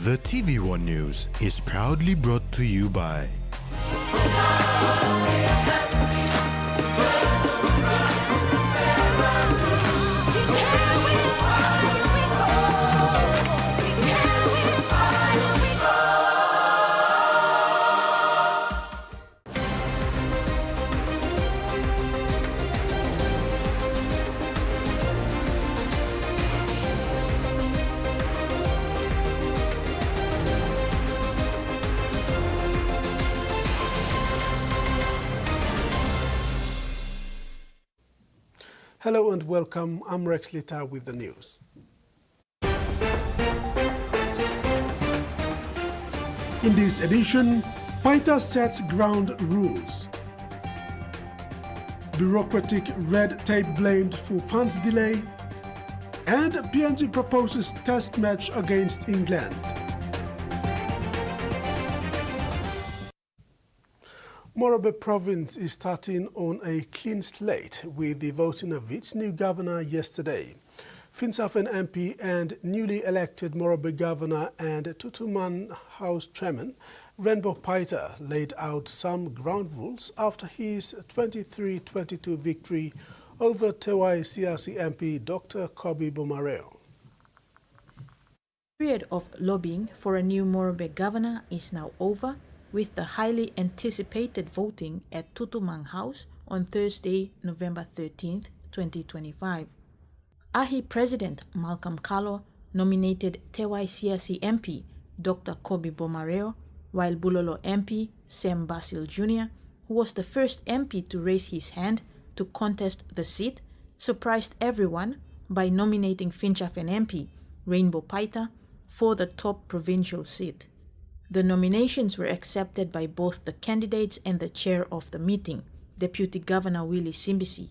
The TVWAN News is proudly brought to you by Hello and welcome. I'm Rex Lita with the news. In this edition, PITA sets ground rules. Bureaucratic red tape blamed for funds delay. And PNG proposes test match against England. Morobe Province is starting on a clean slate with the voting of its new governor yesterday. Finsafen MP and newly elected Morobe Governor and TVWAN House Chairman Rainbow Paita laid out some ground rules after his 23-22 victory over TVWAN CRC MP Dr. Kobi Bomareo. The period of lobbying for a new Morobe governor is now over, with the highly anticipated voting at TVWAN House on Thursday, November 13, 2025. AHI President Malcolm Kalo nominated TVWAN CRC MP Dr. Kobi Bomareo, while Bulolo MP Sam Basil Jr., who was the first MP to raise his hand to contest the seat, surprised everyone by nominating Finsafen MP Rainbow Paita for the top provincial seat. The nominations were accepted by both the candidates and the chair of the meeting, Deputy Governor Willie Simbisi.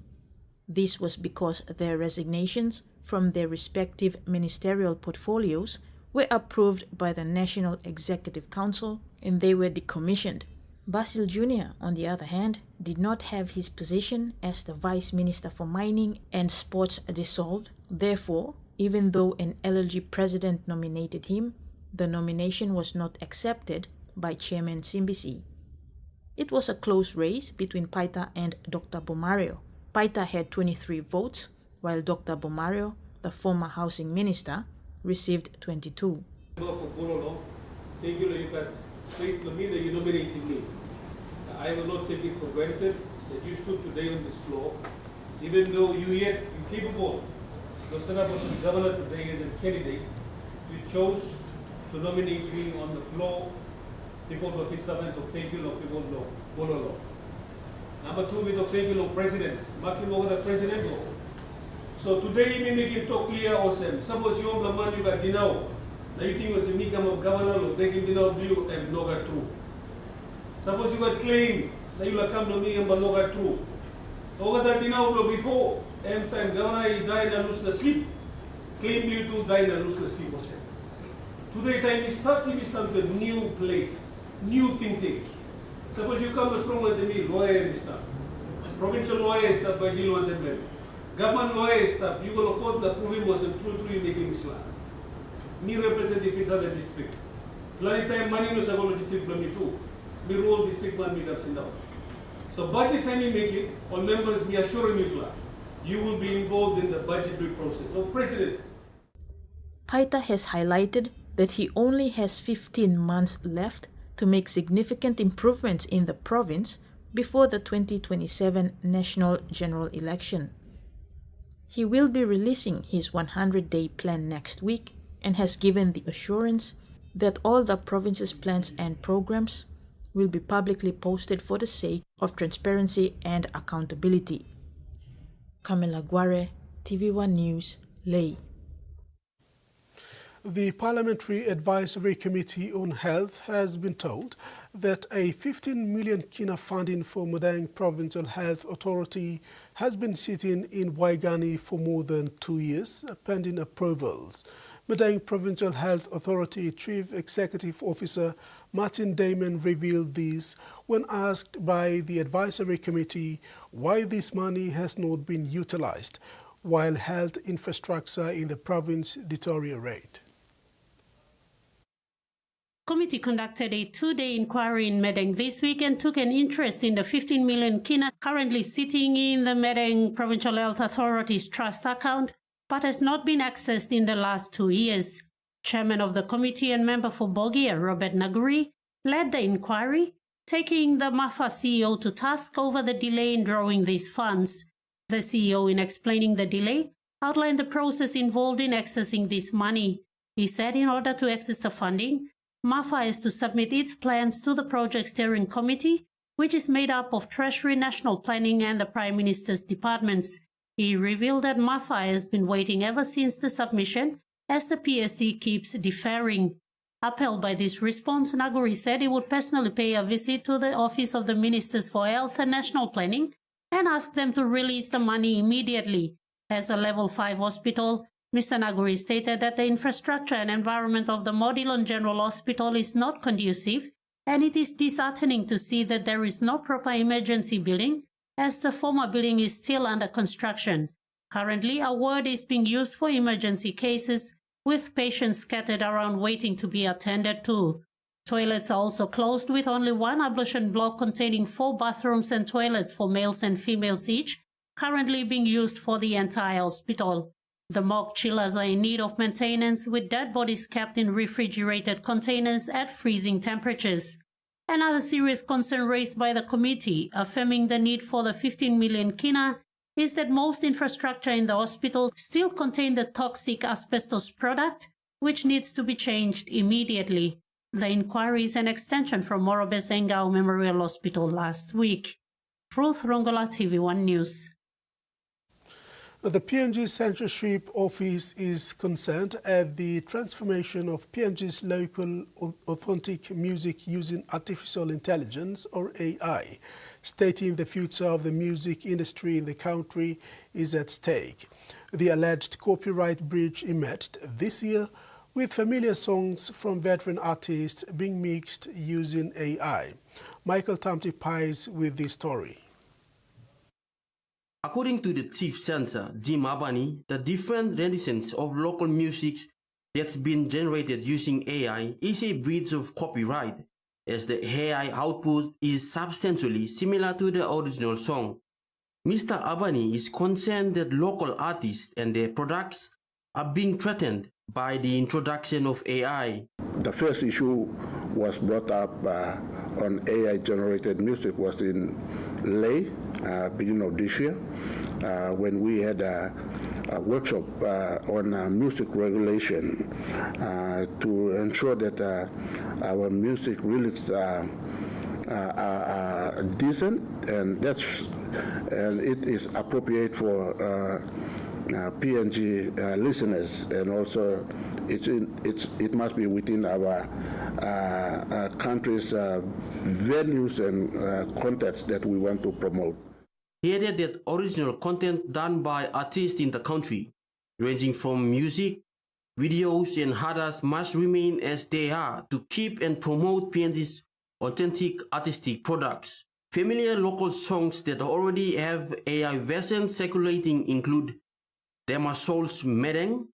This was because their resignations from their respective ministerial portfolios were approved by the National Executive Council and they were decommissioned. Basil Jr., on the other hand, did not have his position as the Vice Minister for Mining and Sports dissolved. Therefore, even though an LLG president nominated him, the nomination was not accepted by Chairman Simbisi. It was a close race between Paita and Dr. Bomareo. Paita had 23 votes, while Dr. Bomareo, the former housing minister, received 22. Thank you that you nominated me. I will not take it for granted that you stood today on this floor, even though you're capable. The governor today as a candidate, you chose to nominate me on the floor. People of Finsafen to thank you, people know Bololo. Number two, we don't thank you, presidents. Makin over the president. So today, we make it talk clear, awesome. Suppose you want the money you got dinaw. Now you think was a mikam of governor, or they can dinaw blue and no got true. Suppose you got claim, now you will come to me and no got true. So over that dinaw before, and time governor he died and lose the sleep. Claim you to die and lose the sleep, awesome. Today time is starting a new plate, new thinking. Suppose you come stronger than me, lawyer and stuff. Provincial lawyer stuff by deal on them. Government lawyer stuff, you go to court the proving wasn't true making Islam. Me representative in other district. Plenty time money no sabolo district me too. Me rule district one me ups and down. So budget time you make it, all members me assuring you will be involved in the budgetary process. So presidents. Paita has highlighted that he only has 15 months left to make significant improvements in the province before the 2027 national general election. He will be releasing his 100-day plan next week and has given the assurance that all the province's plans and programs will be publicly posted for the sake of transparency and accountability. Kamela Guare, TVWAN News, Ley. The Parliamentary Advisory Committee on Health has been told that a 15 million kina funding for Madang Provincial Health Authority has been sitting in Waigani for more than 2 years, pending approvals. Madang Provincial Health Authority Chief Executive Officer Martin Damon revealed this when asked by the Advisory Committee why this money has not been utilized, while health infrastructure in the province deteriorate. Committee conducted a 2-day inquiry in Medeng this week and took an interest in the 15 million kina currently sitting in the Medeng Provincial Health Authority's trust account, but has not been accessed in the last 2 years. Chairman of the committee and member for Bogia, Robert Naguri, led the inquiry, taking the MAFA CEO to task over the delay in drawing these funds. The CEO, in explaining the delay, outlined the process involved in accessing this money. He said in order to access the funding, MAFA has to submit its plans to the Project Steering Committee, which is made up of Treasury, National Planning and the Prime Minister's departments. He revealed that MAFA has been waiting ever since the submission, as the PSC keeps deferring. Upheld by this response, Naguri said he would personally pay a visit to the Office of the Ministers for Health and National Planning and ask them to release the money immediately. As a Level 5 hospital, Mr. Naguri stated that the infrastructure and environment of the Modilon General Hospital is not conducive, and it is disheartening to see that there is no proper emergency building, as the former building is still under construction. Currently, a ward is being used for emergency cases, with patients scattered around waiting to be attended to. Toilets are also closed, with only one ablution block containing 4 bathrooms and toilets for males and females each, currently being used for the entire hospital. The mock chillers are in need of maintenance, with dead bodies kept in refrigerated containers at freezing temperatures. Another serious concern raised by the committee, affirming the need for the 15 million kina, is that most infrastructure in the hospital still contain the toxic asbestos product, which needs to be changed immediately. The inquiry is an extension from Morobes Engao Memorial Hospital last week. Ruth Rongola, TVWAN News. The PNG Censorship Office is concerned at the transformation of PNG's local authentic music using artificial intelligence, or AI, stating the future of the music industry in the country is at stake. The alleged copyright breach emerged this year, with familiar songs from veteran artists being mixed using AI. Michael Tamti Pies with this story. According to the chief censor, Jim Abani, the different renditions of local music that's been generated using AI is a breach of copyright, as the AI output is substantially similar to the original song. Mr. Abani is concerned that local artists and their products are being threatened by the introduction of AI. The first issue was brought up on AI-generated music was in Leh, beginning of this year, when we had a workshop on music regulation to ensure that our music lyrics are decent, and it is appropriate for PNG listeners, and also it must be within our country's values and contexts that we want to promote. He added that original content done by artists in the country, ranging from music, videos and others, must remain as they are to keep and promote PNG's authentic artistic products. Familiar local songs that already have AI versions circulating include Dema Soul's Medeng,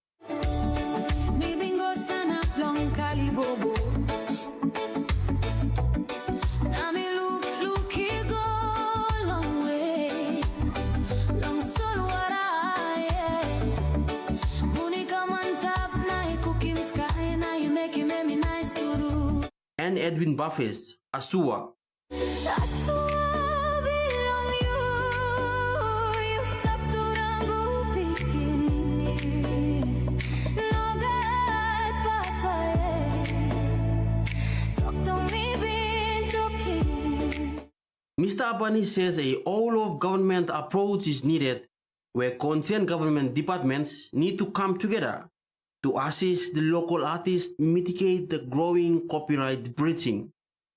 and Edwin Buffett's Asua. Mr. Abani says a all-of-government approach is needed, where concerned government departments need to come together to assist the local artists mitigate the growing copyright breaching.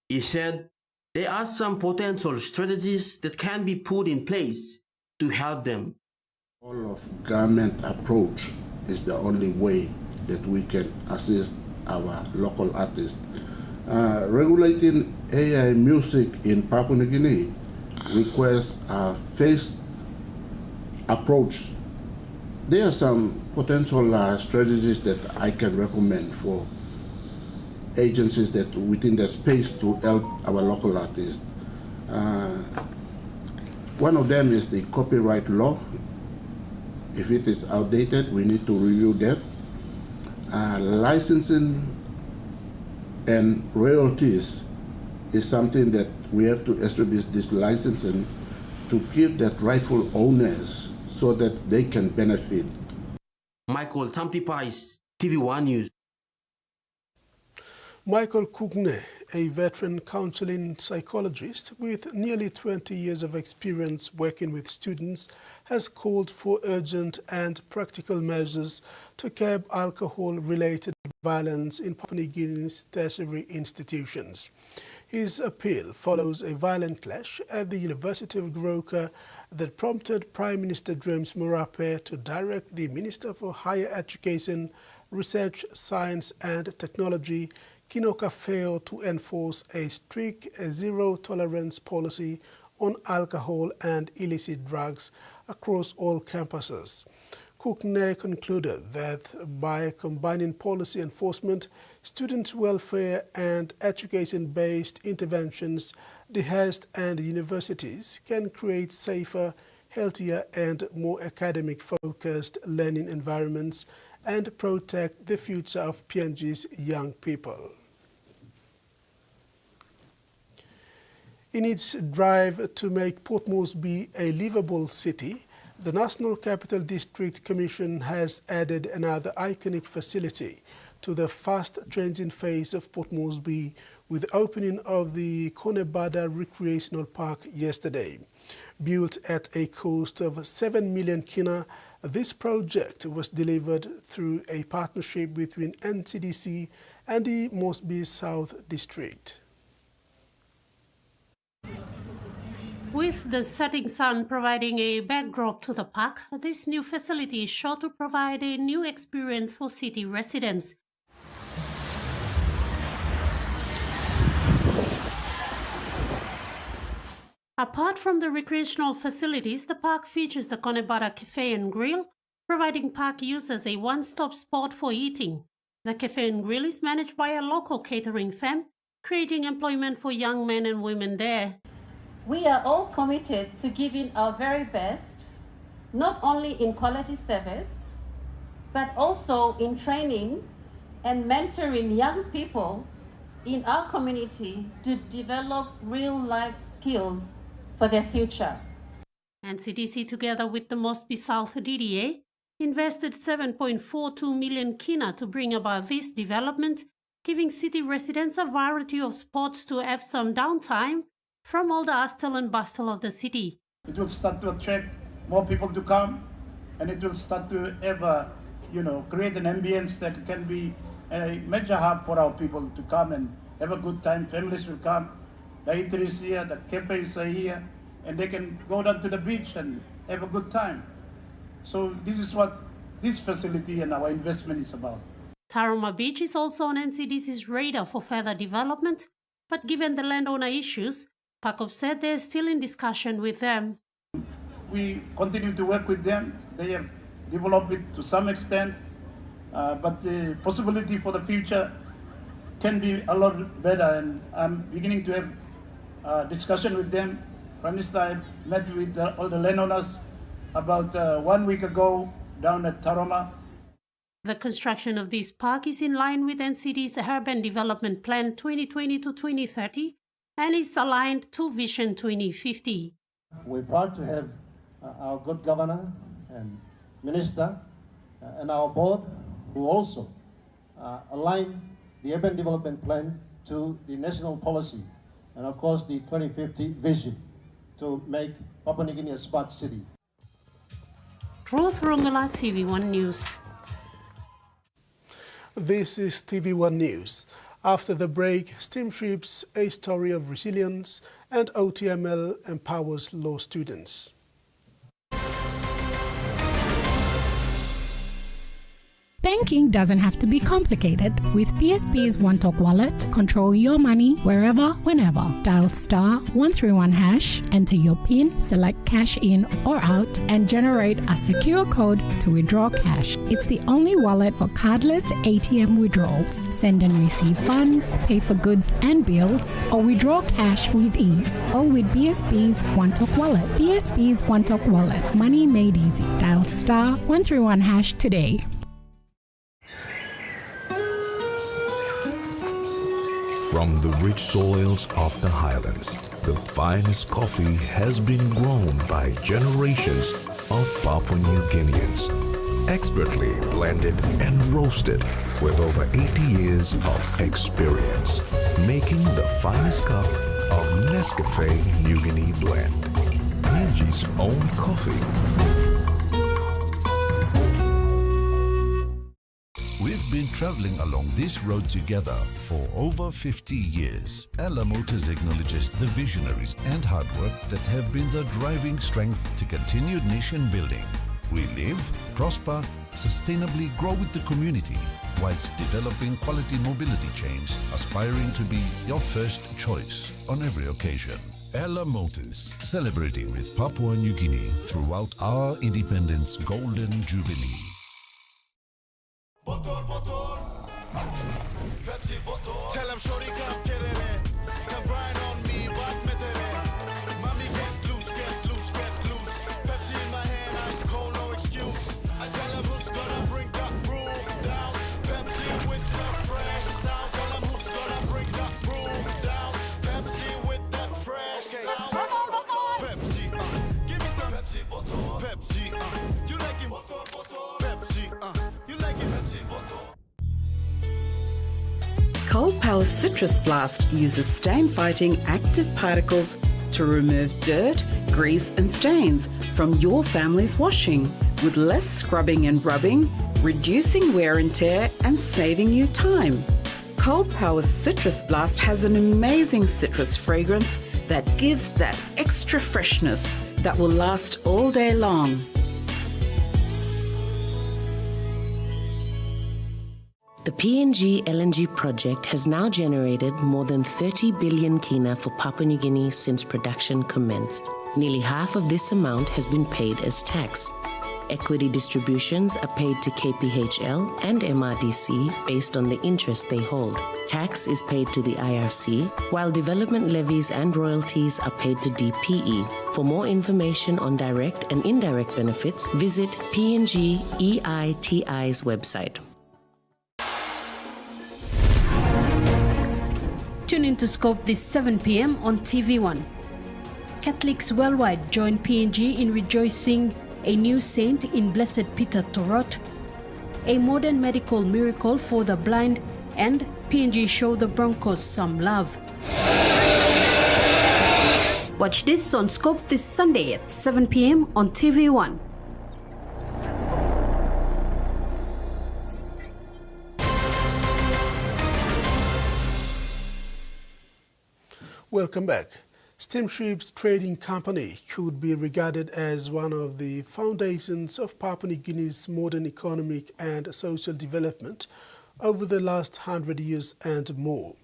He said there are some potential strategies that can be put in place to help them. All-of-government approach is the only way that we can assist our local artists. Regulating AI music in Papua New Guinea requires a phased approach. There are some potential strategies that I can recommend for agencies that within the space to help our local artists. One of them is the copyright law. If it is outdated, we need to review that. Licensing and royalties is something that we have to establish this licensing to give that rightful owners so that they can benefit. Michael Tamtipais, TVWAN News. Michael Kugne, a veteran counseling psychologist with nearly 20 years of experience working with students, has called for urgent and practical measures to curb alcohol-related violence in Papua New Guinea's tertiary institutions. His appeal follows a violent clash at the University of Goroka that prompted Prime Minister James Marape to direct the Minister for Higher Education, Research, Science and Technology, Kinoka Feo, to enforce a strict zero-tolerance policy on alcohol and illicit drugs across all campuses. Kukne concluded that by combining policy enforcement, student welfare and education-based interventions, the HEST and universities can create safer, healthier and more academic-focused learning environments and protect the future of PNG's young people. In its drive to make Port Moresby a livable city, the National Capital District Commission has added another iconic facility to the fast-changing face of Port Moresby with the opening of the Konebada Recreational Park yesterday. Built at a cost of 7 million kina, this project was delivered through a partnership between NCDC and the Moresby South District. With the setting sun providing a backdrop to the park, this new facility is sure to provide a new experience for city residents. Apart from the recreational facilities, the park features the Konebada Cafe and Grill, providing park users a one-stop spot for eating. The Cafe and Grill is managed by a local catering firm, creating employment for young men and women there. We are all committed to giving our very best, not only in quality service, but also in training and mentoring young people in our community to develop real-life skills for their future. NCDC, together with the Moresby South DDA, invested 7.42 million kina to bring about this development, giving city residents a variety of spots to have some downtime from all the hustle and bustle of the city. It will start to attract more people to come, and it will start to ever, create an ambience that can be a major hub for our people to come and have a good time. Families will come, the eateries here, the cafes are here, and they can go down to the beach and have a good time. So this is what this facility and our investment is about. Taruma Beach is also on NCDC's radar for further development, but given the landowner issues, Pakop said they're still in discussion with them. We continue to work with them. They have developed it to some extent, but the possibility for the future can be a lot better, and I'm beginning to have discussion with them. Prime Minister, I met with all the landowners about 1 week ago down at Taroma. The construction of this park is in line with NCD's Urban Development Plan 2020 to 2030 and is aligned to Vision 2050. We're proud to have our good governor and minister and our board who also align the Urban Development Plan to the national policy and of course the 2050 vision to make Papua New Guinea a smart city. Ruth Rungala, TVWAN News. This is TVWAN News. After the break, Steamships, a story of resilience, and OTML empowers law students. Banking doesn't have to be complicated. With PSB's One Talk Wallet, control your money wherever, whenever. Dial *131#, enter your PIN, select cash in or out, and generate a secure code to withdraw cash. It's the only wallet for cardless ATM withdrawals. Send and receive funds, pay for goods and bills, or withdraw cash with ease. All with PSB's One Talk Wallet. PSB's One Talk Wallet. Money made easy. Dial *131# today. From the rich soils of the highlands, the finest coffee has been grown by generations of Papua New Guineans, expertly blended and roasted with over 80 years of experience, making the finest cup of Nescafe New Guinea blend, PNG's own coffee. We've been traveling along this road together for over 50 years. Ella Motors acknowledges the visionaries and hard work that have been the driving strength to continued nation building. We live, prosper, sustainably grow with the community, whilst developing quality mobility chains, aspiring to be your first choice on every occasion. Ella Motors, celebrating with Papua New Guinea throughout our independence golden jubilee. Tell him shorty come get it. Come grind on me, but met it. Mommy get loose, get loose, get loose. Pepsi in my hand, ice cold, no excuse. I tell him who's gonna bring that groove down. Pepsi with the fresh sound. Tell him who's gonna bring that groove down. Pepsi with that fresh sound. Pepsi, give me some Pepsi bottle. Pepsi, you like it? Pepsi, you like it? Pepsi bottle. Cold Power Citrus Blast uses stain-fighting active particles to remove dirt, grease and stains from your family's washing with less scrubbing and rubbing, reducing wear and tear and saving you time. Cold Power Citrus Blast has an amazing citrus fragrance that gives that extra freshness that will last all day long. The PNG LNG project has now generated more than 30 billion kina for Papua New Guinea since production commenced. Nearly half of this amount has been paid as tax. Equity distributions are paid to KPHL and MRDC based on the interest they hold. Tax is paid to the IRC, while development levies and royalties are paid to DPE. For more information on direct and indirect benefits, visit PNG EITI's website. Tune in to Scope this 7 p.m. on TVWAN. Catholics worldwide join PNG in rejoicing a new saint in Blessed Peter Torot, a modern medical miracle for the blind, and PNG show the Broncos some love. Watch this on Scope this Sunday at 7 p.m. on TVWAN. Welcome back. Steamships Trading Company could be regarded as one of the foundations of Papua New Guinea's modern economic and social development over the last 100 years and more.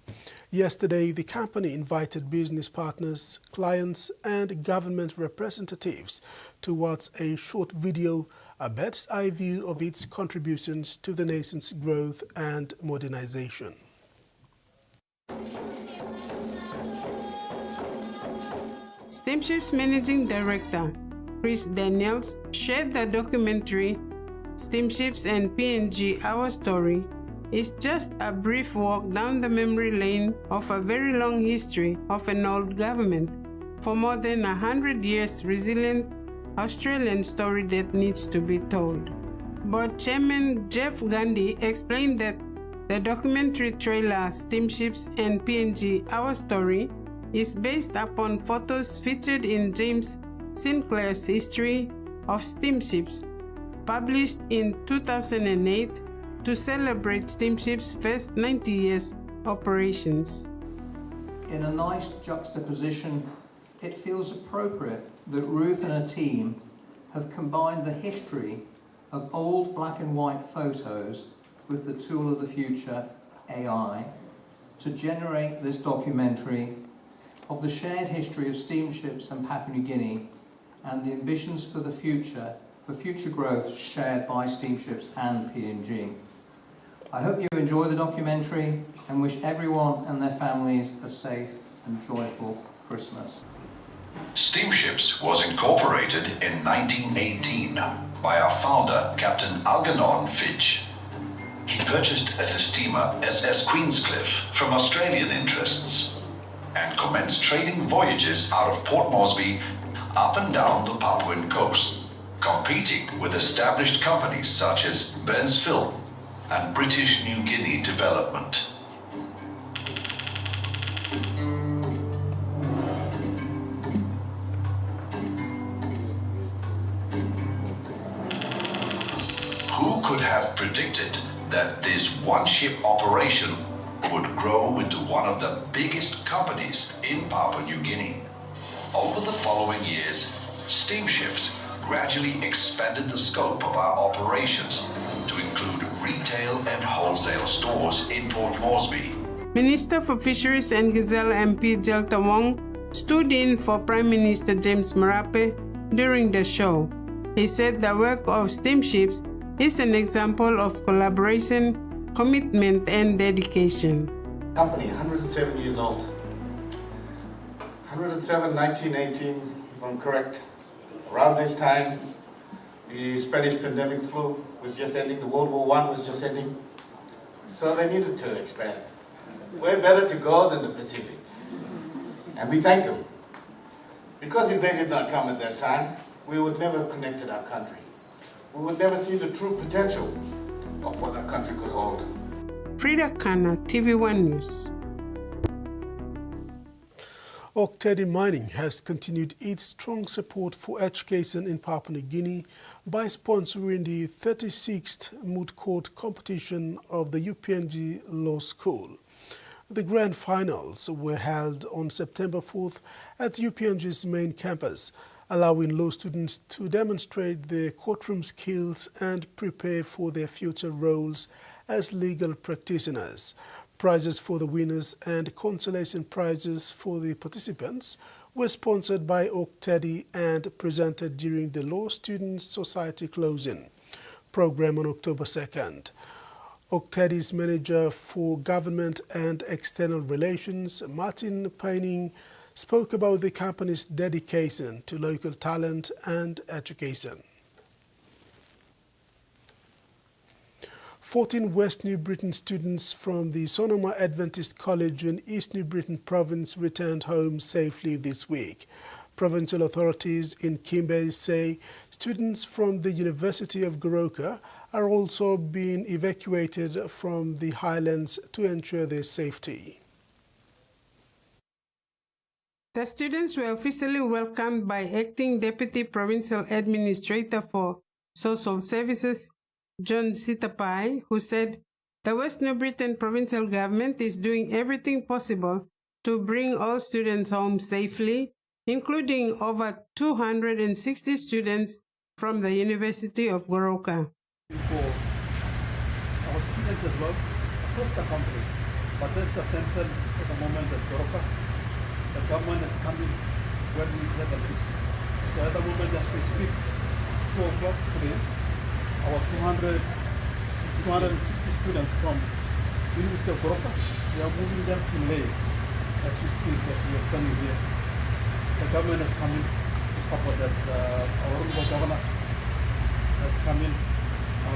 Yesterday, the company invited business partners, clients, and government representatives to watch a short video, a bird's-eye view of its contributions to the nation's growth and modernization. Steamship's Managing Director, Chris Daniels, shared the documentary Steamships and PNG Our Story is just a brief walk down the memory lane of a very long history of an old government, for more than 100 years resilient Australian story that needs to be told. Board Chairman Jeff Gandhi explained that the documentary trailer Steamships and PNG Our Story is based upon photos featured in James Sinclair's History of Steamships, published in 2008 to celebrate Steamship's first 90 years operations. In a nice juxtaposition, it feels appropriate that Ruth and her team have combined the history of old black and white photos with the tool of the future, AI, to generate this documentary of the shared history of steamships and Papua New Guinea and the ambitions for the future, for future growth shared by steamships and PNG. I hope you enjoy the documentary and wish everyone and their families a safe and joyful Christmas. Steamships was incorporated in 1918 by our founder, Captain Algernon Fitch. He purchased a steamer SS Queenscliff from Australian interests and commenced trading voyages out of Port Moresby up and down the Papuan coast, competing with established companies such as Burns Film and British New Guinea Development. Who could have predicted that this one-ship operation would grow into one of the biggest companies in Papua New Guinea? Over the following years, steamships gradually expanded the scope of our operations to include retail and wholesale stores in Port Moresby. Minister for Fisheries and Gazelle MP TVWAN stood in for Prime Minister James Marape during the show. He said the work of steamships is an example of collaboration, commitment and dedication. Company, 107 years old. 107, 1918, if I'm correct. Around this time, the Spanish pandemic flu was just ending, the World War I was just ending. So they needed to expand. Where better to go than the Pacific? And we thank them. Because if they did not come at that time, we would never have connected our country. We would never see the true potential of what our country could hold. Frida Kana, TVWAN News. Oktedi Mining has continued its strong support for education in Papua New Guinea by sponsoring the 36th moot court competition of the UPNG Law School. The grand finals were held on September 4th at UPNG's main campus, allowing law students to demonstrate their courtroom skills and prepare for their future roles as legal practitioners. Prizes for the winners and consolation prizes for the participants were sponsored by Oktedi and presented during the Law Students Society closing program on October 2nd. Oktedi's manager for Government and External Relations, Martin Paining, spoke about the company's dedication to local talent and education. 14 West New Britain students from the Sonoma Adventist College in East New Britain province returned home safely this week. Provincial authorities in Kimbe say students from the University of Goroka are also being evacuated from the highlands to ensure their safety. The students were officially welcomed by Acting Deputy Provincial Administrator for Social Services, John Sitapai, who said the West New Britain Provincial Government is doing everything possible to bring all students home safely, including over 260 students from the University of Goroka. For our students as well, across the country, but there's a tension at the moment at Goroka. The government is coming when we get the list. So at the moment as we speak, 2 o'clock today, our 260 students from the University of Goroka, we are moving them to Leh as we speak, as we are standing here. The government is coming to support that. Our honorable governor has come in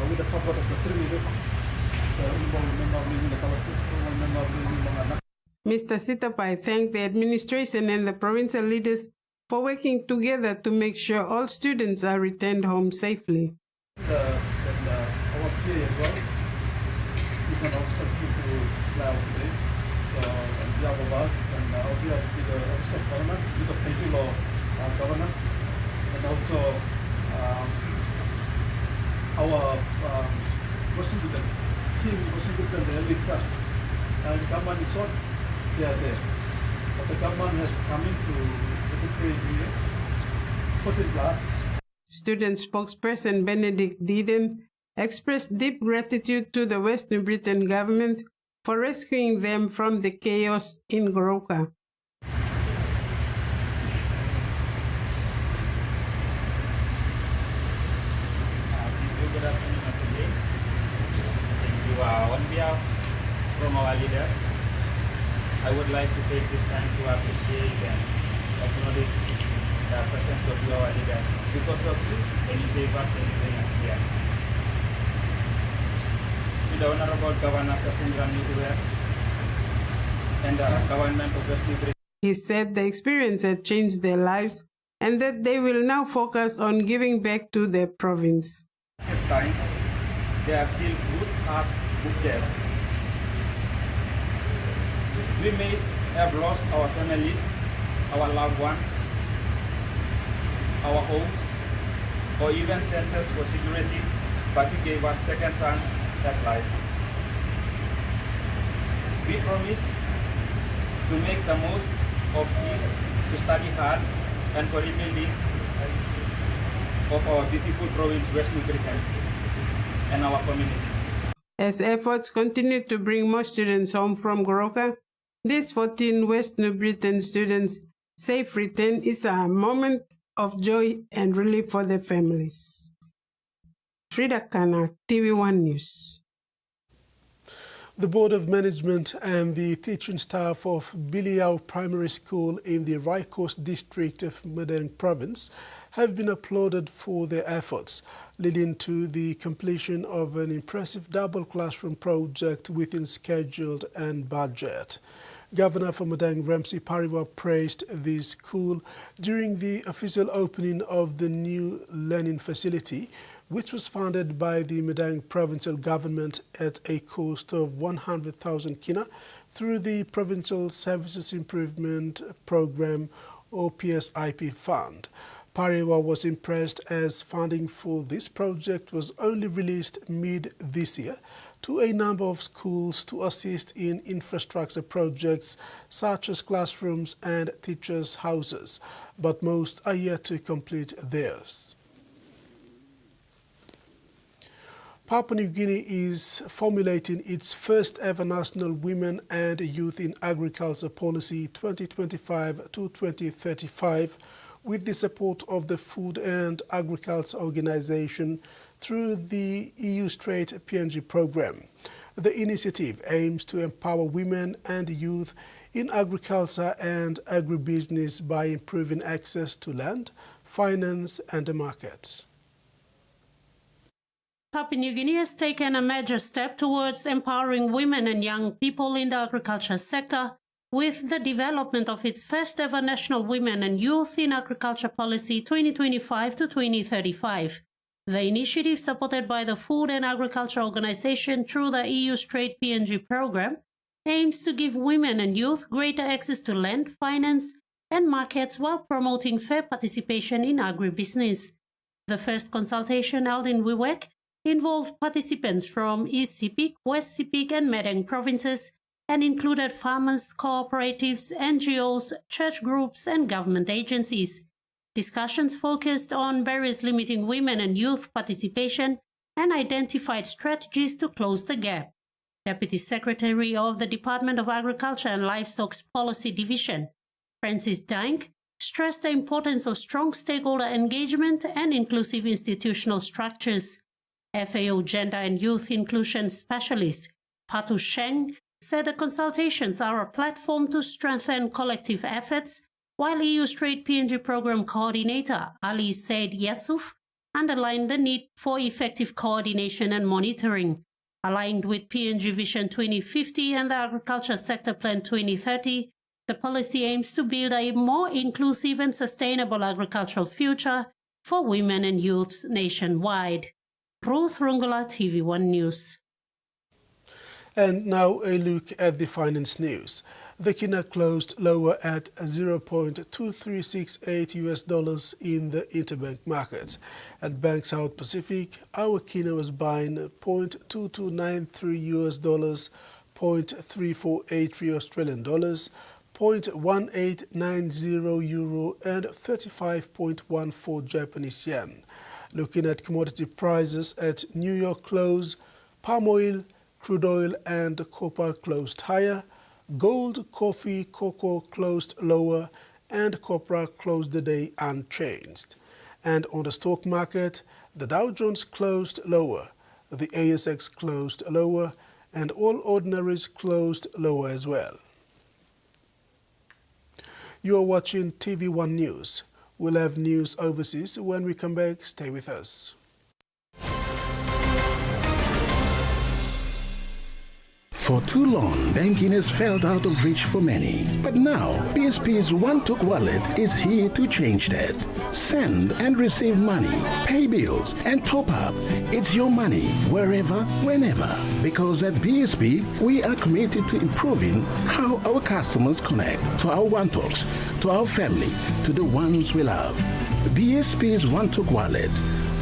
with the support of the 3 leaders, the honorable member of the Kalasi, the honorable member of the Mr. Sitapai thanked the administration and the provincial leaders for working together to make sure all students are returned home safely. Our PA as well is an officer to fly out today. So on behalf of us and on behalf of the officer of government, with the Peggy Law governor, and also our Washington team, Washington, the elites, and the government is on. They are there. But the government has come into the trade here. 14 blocks. Student spokesperson Benedict Diden expressed deep gratitude to the West New Britain government for rescuing them from the chaos in Goroka. Good afternoon once again. Thank you. On behalf from our leaders, I would like to take this time to appreciate and acknowledge the presence of our leaders. Because of you, and you save us and bring us here. To the Honorable Governor Sasindran Mutuwer and the government of West New Britain. He said the experience had changed their lives and that they will now focus on giving back to their province. This time, they are still good heart bookers. We may have lost our families, our loved ones, our homes, or even senses for security, but you gave us second chance at life. We promise to make the most of it, to study hard, and for rebuilding of our beautiful province, West New Britain, and our communities. As efforts continue to bring more students home from Goroka, these 14 West New Britain students' safe return is a moment of joy and relief for their families. Frida Kana, TVWAN News. The Board of Management and the teaching staff of Biliau Primary School in the Raikos district of Madang Province have been applauded for their efforts, leading to the completion of an impressive double classroom project within schedule and budget. Governor for Madang Ramsey Pariwa praised the school during the official opening of the new learning facility, which was funded by the Madang provincial government at a cost of 100,000 kina through the Provincial Services Improvement Program or PSIP fund. Pariwa was impressed as funding for this project was only released mid this year to a number of schools to assist in infrastructure projects such as classrooms and teachers' houses, but most are yet to complete theirs. Papua New Guinea is formulating its first ever National Women and Youth in Agriculture Policy 2025 to 2035 with the support of the Food and Agriculture Organization through the EU Straight PNG program. The initiative aims to empower women and youth in agriculture and agribusiness by improving access to land, finance and the markets. Papua New Guinea has taken a major step towards empowering women and young people in the agriculture sector with the development of its first ever National Women and Youth in Agriculture Policy 2025 to 2035. The initiative, supported by the Food and Agriculture Organization through the EU Straight PNG program, aims to give women and youth greater access to land, finance, and markets while promoting fair participation in agribusiness. The first consultation held in Wewak involved participants from East Sepik, West Sepik, and Madang provinces and included farmers, cooperatives, NGOs, church groups, and government agencies. Discussions focused on barriers limiting women and youth participation and identified strategies to close the gap. Deputy Secretary of the Department of Agriculture and Livestock's Policy Division, Francis Dank, stressed the importance of strong stakeholder engagement and inclusive institutional structures. FAO Gender and Youth Inclusion Specialist Patu Sheng said the consultations are a platform to strengthen collective efforts, while EU Straight PNG Program Coordinator Ali Said Yasuf underlined the need for effective coordination and monitoring. Aligned with PNG Vision 2050 and the Agriculture Sector Plan 2030, the policy aims to build a more inclusive and sustainable agricultural future for women and youths nationwide. Ruth Rungula, TVWAN News. And now a look at the finance news. The kina closed lower at $0.2368 US in the interbank market. At Bank South Pacific, our kina was buying $0.2293 US, $0.348 Australian dollars, $0.1890 euro, and 35.14 Japanese yen. Looking at commodity prices at New York close, palm oil, crude oil and copper closed higher, gold, coffee, cocoa closed lower, and copra closed the day unchanged. And on the stock market, the Dow Jones closed lower, the ASX closed lower, and all ordinaries closed lower as well. You are watching TV1 News. We'll have news overseas. When we come back, stay with us. For too long, banking has felt out of reach for many. But now, PSP's One-Took wallet is here to change that. Send and receive money, pay bills, and top up. It's your money, wherever, whenever. Because at PSP, we are committed to improving how our customers connect to our One-Toks, to our family, to the ones we love. PSP's One-Took wallet.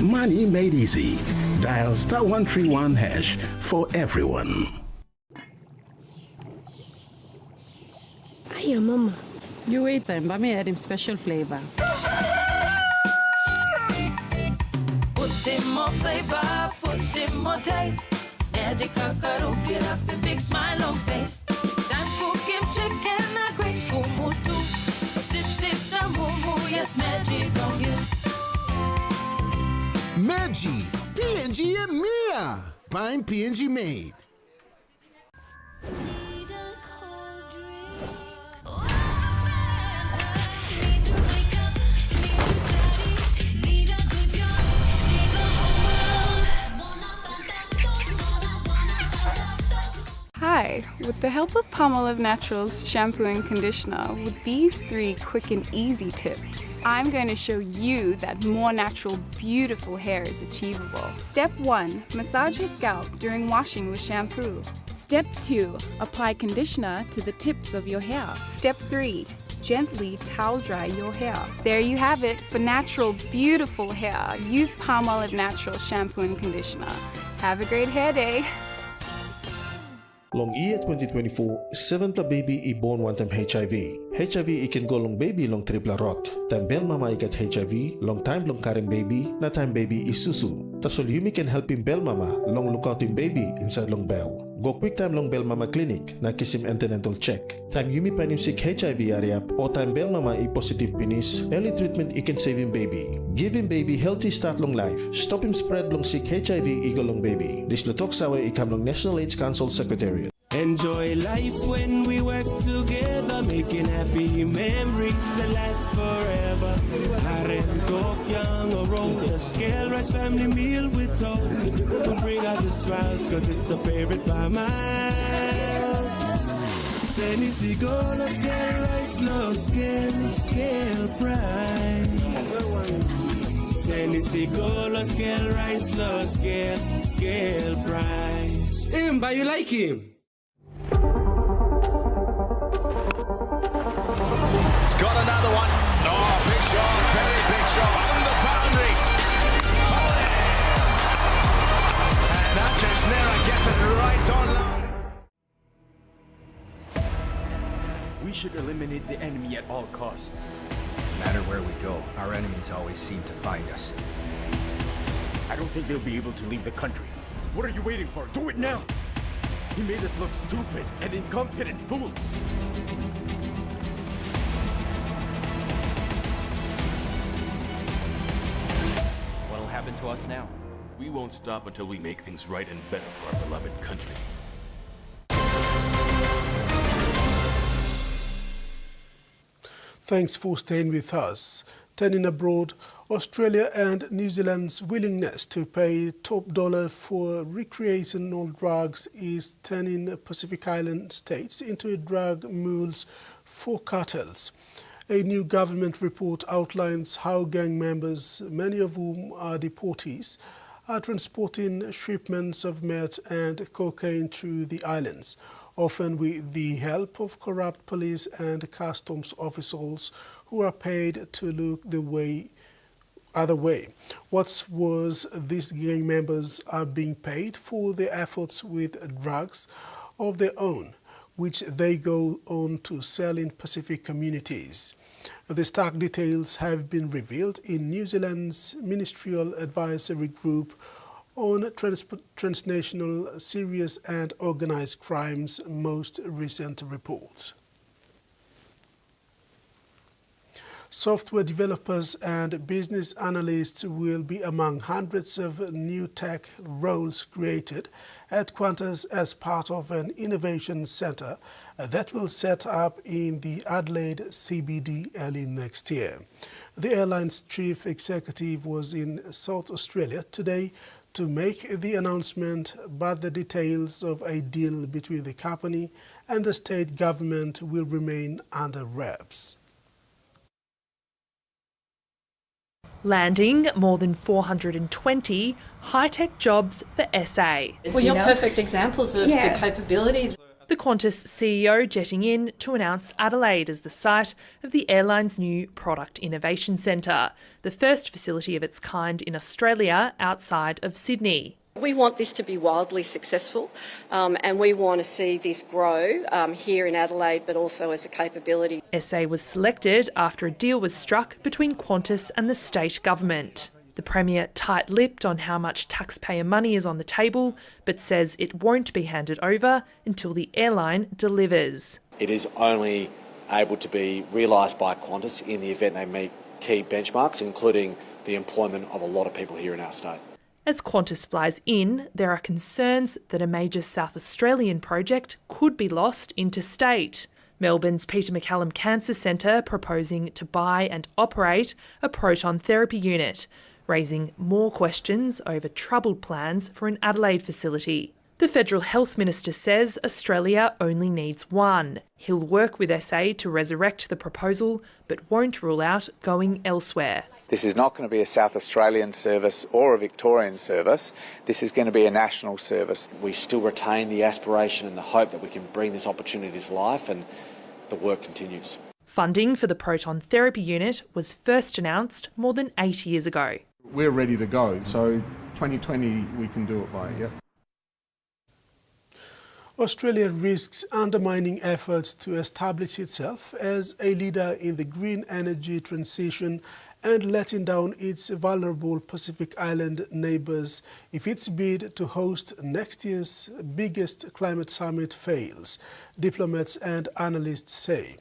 Money made easy. Dial *131# for everyone. Hiya, Mama. You wait time, but me add him special flavor. Put in more flavor, put in more taste. Magical cuddle, get up and big smile on face. Time for kimchi and a great kumutu. Sip, sip, the moo yes, magic on you. Maggi, P&G and Mia. Find P&G made. Hi, with the help of Palmolive Naturals shampoo and conditioner, with these 3 quick and easy tips, I'm going to show you that more natural, beautiful hair is achievable. Step 1, massage your scalp during washing with shampoo. Step 2, apply conditioner to the tips of your hair. Step 3, gently towel dry your hair. There you have it. For natural, beautiful hair, use Palmolive Naturals shampoo and conditioner. Have a great hair day. Long year 2024, 7 pla baby I born one time HIV. HIV I can go long baby long triple rot. Time bel mama I get HIV, long time long carrying baby, na time baby is susu. Tasol Yumi can help him bel mama, long look out him baby inside long bell. Go quick time long bell mama clinic, na kiss him antenatal check. Time Yumi pan him sick HIV area, or time bell mama I positive penis, early treatment I can save him baby. Give him baby healthy start long life. Stop him spread long sick HIV ego long baby. This lutok sawa I come long National AIDS Council Secretariat. Enjoy life when we work together, making happy memories that last forever. Harem, Kok, Young, or Roll, the scale rice family meal with toast. We'll bring out the smiles, cause it's a favorite by miles. Seni Sigolo, scale rice, low scale price. Seni Sigolo, scale rice, low scale price. Him, but you like him? Got another one. Oh, big shot, very big shot. On the boundary. And Andres Nera gets it right on line. We should eliminate the enemy at all costs. No matter where we go, our enemies always seem to find us. I don't think they'll be able to leave the country. What are you waiting for? Do it now! He made us look stupid and incompetent fools. What'll happen to us now? We won't stop until we make things right and better for our beloved country. Thanks for staying with us. Turning abroad, Australia and New Zealand's willingness to pay top dollar for recreational drugs is turning Pacific Island states into drug mules for cartels. A new government report outlines how gang members, many of whom are deportees, are transporting shipments of meth and cocaine through the islands, often with the help of corrupt police and customs officials who are paid to look the other way. What's worse, these gang members are being paid for their efforts with drugs of their own, which they go on to sell in Pacific communities. The stock details have been revealed in New Zealand's Ministerial Advisory Group on transnational serious and organized crimes most recent reports. Software developers and business analysts will be among hundreds of new tech roles created at Qantas as part of an innovation center that will set up in the Adelaide CBD early next year. The airline's chief executive was in South Australia today to make the announcement, but the details of a deal between the company and the state government will remain under wraps. Landing more than 420 high-tech jobs for SA. Well, you're perfect examples of the capability. The Qantas CEO jetting in to announce Adelaide as the site of the airline's new Product Innovation Centre, the first facility of its kind in Australia outside of Sydney. We want this to be wildly successful and we want to see this grow here in Adelaide, but also as a capability. SA was selected after a deal was struck between Qantas and the state government. The Premier tight-lipped on how much taxpayer money is on the table, but says it won't be handed over until the airline delivers. It is only able to be realised by Qantas in the event they meet key benchmarks, including the employment of a lot of people here in our state. As Qantas flies in, there are concerns that a major South Australian project could be lost interstate. Melbourne's Peter MacCallum Cancer Centre proposing to buy and operate a proton therapy unit, raising more questions over troubled plans for an Adelaide facility. The Federal Health Minister says Australia only needs one. He'll work with SA to resurrect the proposal, but won't rule out going elsewhere. This is not going to be a South Australian service or a Victorian service. This is going to be a national service. We still retain the aspiration and the hope that we can bring this opportunity to life, and the work continues. Funding for the proton therapy unit was first announced more than 8 years ago. We're ready to go, so 2020 we can do it by, yep. Australia risks undermining efforts to establish itself as a leader in the green energy transition and letting down its vulnerable Pacific Island neighbours if its bid to host next year's biggest climate summit fails, diplomats and analysts say.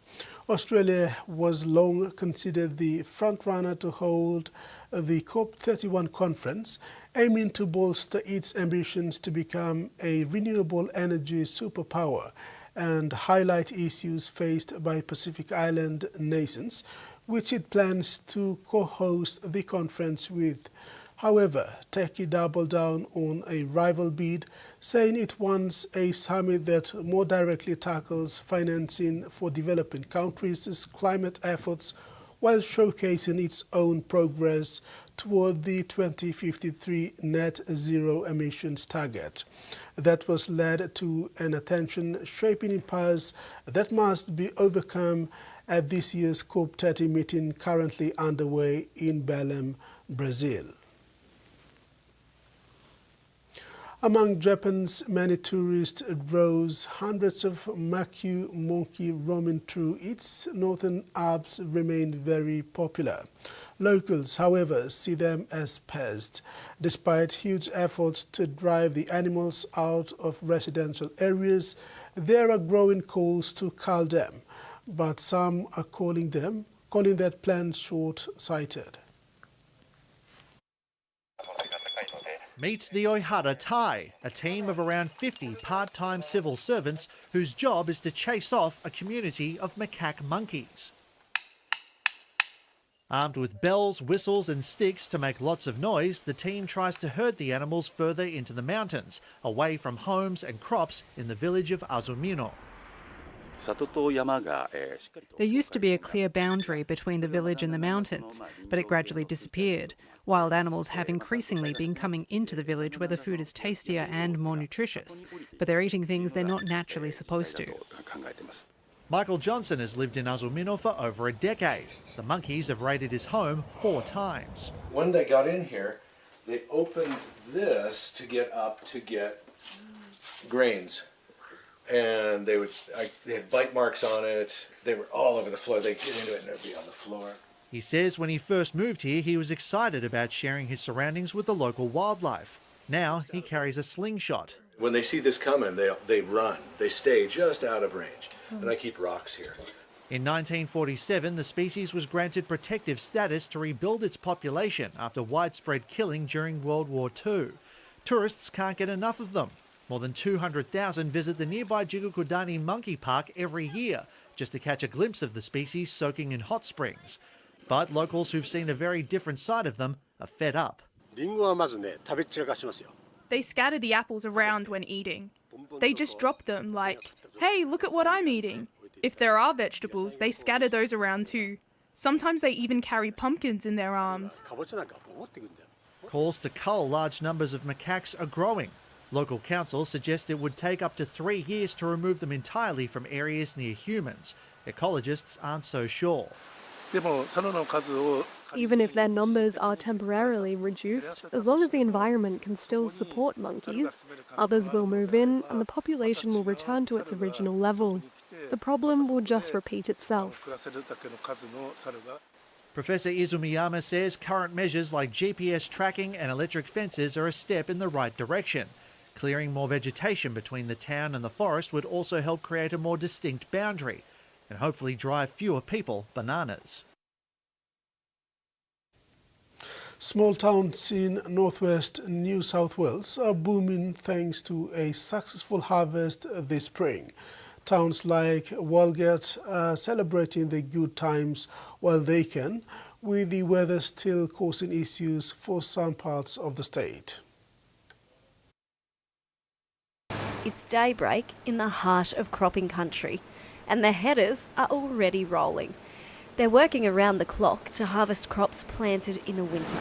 Australia was long considered the frontrunner to hold the COP31 conference, aiming to bolster its ambitions to become a renewable energy superpower and highlight issues faced by Pacific Island nations, which it plans to co-host the conference with. However, Turkey doubled down on a rival bid, saying it wants a summit that more directly tackles financing for developing countries' climate efforts while showcasing its own progress toward the 2053 net zero emissions target. That was led to an attention-shaping impasse that must be overcome at this year's COP30 meeting currently underway in Belém, Brazil. Among Japan's many tourist draws, hundreds of macaque monkey roaming through its northern Alps remain very popular. Locals, however, see them as pests. Despite huge efforts to drive the animals out of residential areas, there are growing calls to cull them, but some are calling that plan short-sighted. Meet the Oihara Tai, a team of around 50 part-time civil servants whose job is to chase off a community of macaque monkeys. Armed with bells, whistles and sticks to make lots of noise, the team tries to herd the animals further into the mountains, away from homes and crops in the village of Azumino. There used to be a clear boundary between the village and the mountains, but it gradually disappeared. Wild animals have increasingly been coming into the village where the food is tastier and more nutritious, but they're eating things they're not naturally supposed to. Michael Johnson has lived in Azumino for over a decade. The monkeys have raided his home 4 times. When they got in here, they opened this to get up to get grains. and they had bite marks on it. They were all over the floor. They'd get into it and they'd be on the floor. He says when he first moved here, he was excited about sharing his surroundings with the local wildlife. Now he carries a slingshot. When they see this coming, they run. They stay just out of range. And I keep rocks here. In 1947, the species was granted protective status to rebuild its population after widespread killing during World War II. Tourists can't get enough of them. More than 200,000 visit the nearby Jigukudani Monkey Park every year just to catch a glimpse of the species soaking in hot springs. But locals who've seen a very different side of them are fed up. They scatter the apples around when eating. They just drop them like, hey, look at what I'm eating. If there are vegetables, they scatter those around too. Sometimes they even carry pumpkins in their arms. Calls to cull large numbers of macaques are growing. Local councils suggest it would take up to 3 years to remove them entirely from areas near humans. Ecologists aren't so sure. Even if their numbers are temporarily reduced, as long as the environment can still support monkeys, others will move in and the population will return to its original level. The problem will just repeat itself. Professor Izumiyama says current measures like GPS tracking and electric fences are a step in the right direction. Clearing more vegetation between the town and the forest would also help create a more distinct boundary and hopefully drive fewer people bananas. Small towns in northwest New South Wales are booming thanks to a successful harvest this spring. Towns like Walgett are celebrating the good times while they can, with the weather still causing issues for some parts of the state. It's daybreak in the heart of cropping country, and the headers are already rolling. They're working around the clock to harvest crops planted in the winter.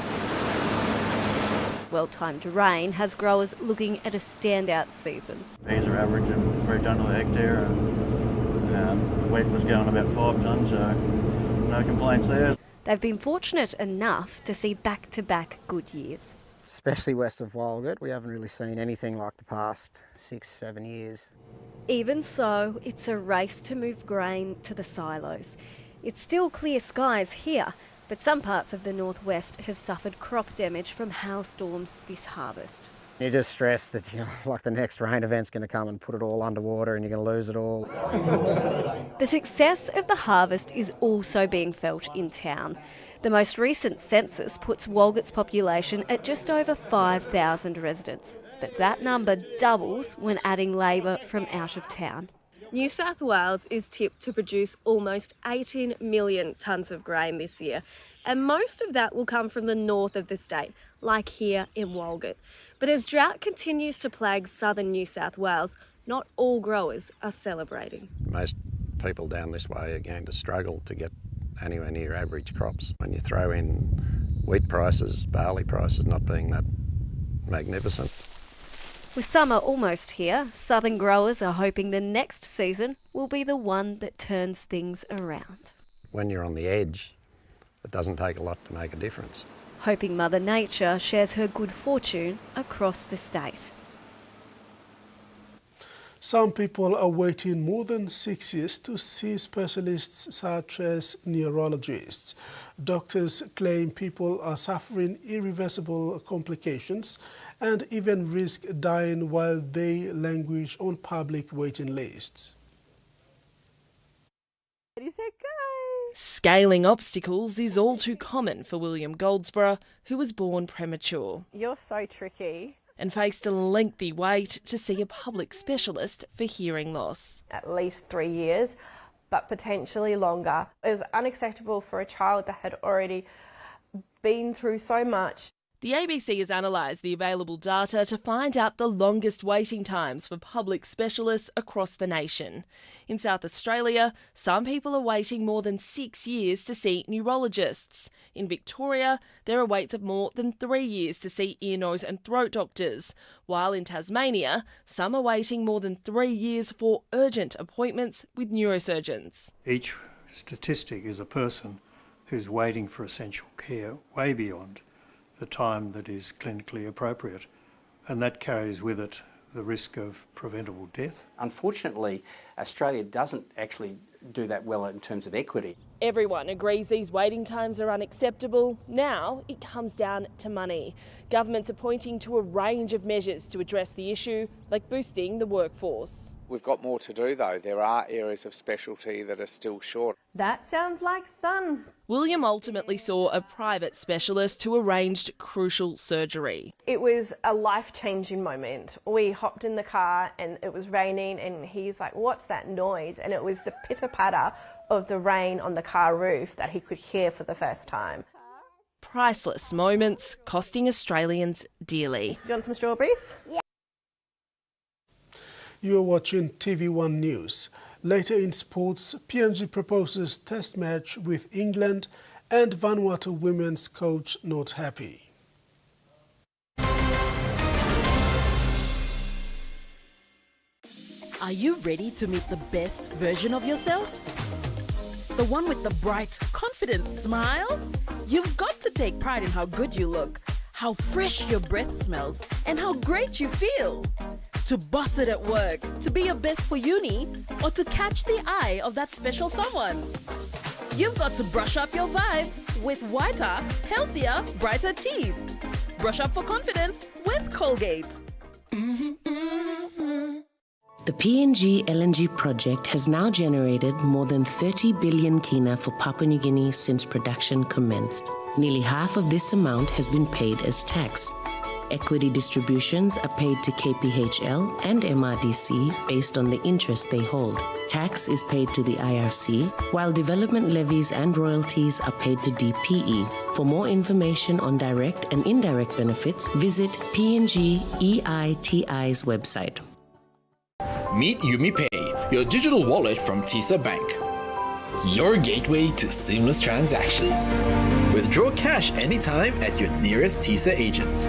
Well-timed rain has growers looking at a standout season. These are averaging 3 tonnes a hectare, and wheat was going about 5 tonnes, so no complaints there. They've been fortunate enough to see back-to-back good years. Especially west of Walgett, we haven't really seen anything like the past 6-7 years. Even so, it's a race to move grain to the silos. It's still clear skies here, but some parts of the northwest have suffered crop damage from hailstorms this harvest. You're just stressed that, like the next rain event's going to come and put it all underwater and you're going to lose it all. The success of the harvest is also being felt in town. The most recent census puts Walgett's population at just over 5,000 residents, but that number doubles when adding labour from out of town. New South Wales is tipped to produce almost 18 million tonnes of grain this year, and most of that will come from the north of the state, like here in Walgett. But as drought continues to plague southern New South Wales, not all growers are celebrating. Most people down this way are going to struggle to get anywhere near average crops. When you throw in wheat prices, barley prices not being that magnificent. With summer almost here, southern growers are hoping the next season will be the one that turns things around. When you're on the edge, it doesn't take a lot to make a difference. Hoping Mother Nature shares her good fortune across the state. Some people are waiting more than 6 years to see specialists such as neurologists. Doctors claim people are suffering irreversible complications and even risk dying while they languish on public waiting lists. Scaling obstacles is all too common for William Goldsborough, who was born premature. You're so tricky. And faced a lengthy wait to see a public specialist for hearing loss. At least 3 years, but potentially longer. It was unacceptable for a child that had already been through so much. The ABC has analysed the available data to find out the longest waiting times for public specialists across the nation. In South Australia, some people are waiting more than 6 years to see neurologists. In Victoria, there are waits of more than 3 years to see ear, nose and throat doctors, while in Tasmania, some are waiting more than 3 years for urgent appointments with neurosurgeons. Each statistic is a person who's waiting for essential care way beyond the time that is clinically appropriate, and that carries with it the risk of preventable death. Unfortunately, Australia doesn't actually do that well in terms of equity. Everyone agrees these waiting times are unacceptable. Now it comes down to money. Governments are pointing to a range of measures to address the issue, like boosting the workforce. We've got more to do though. There are areas of specialty that are still short. That sounds like fun. William ultimately saw a private specialist who arranged crucial surgery. It was a life-changing moment. We hopped in the car and it was raining and he's like, "What's that noise?" And it was the pitter-patter of the rain on the car roof that he could hear for the first time. Priceless moments costing Australians dearly. You want some strawberries? Yeah. You're watching TV1 News. Later in sports, PNG proposes test match with England and Vanuatu women's coach not happy. Are you ready to meet the best version of yourself? The one with the bright, confident smile? You've got to take pride in how good you look, how fresh your breath smells, and how great you feel. To boss it at work, to be your best for uni, or to catch the eye of that special someone. You've got to brush up your vibe with whiter, healthier, brighter teeth. Brush up for confidence with Colgate. The PNG LNG project has now generated more than 30 billion kina for Papua New Guinea since production commenced. Nearly half of this amount has been paid as tax. Equity distributions are paid to KPHL and MRDC based on the interest they hold. Tax is paid to the IRC, while development levies and royalties are paid to DPE. For more information on direct and indirect benefits, visit PNG EITI's website. Meet UmiPay, your digital wallet from TISA Bank. Your gateway to seamless transactions. Withdraw cash anytime at your nearest TISA agent.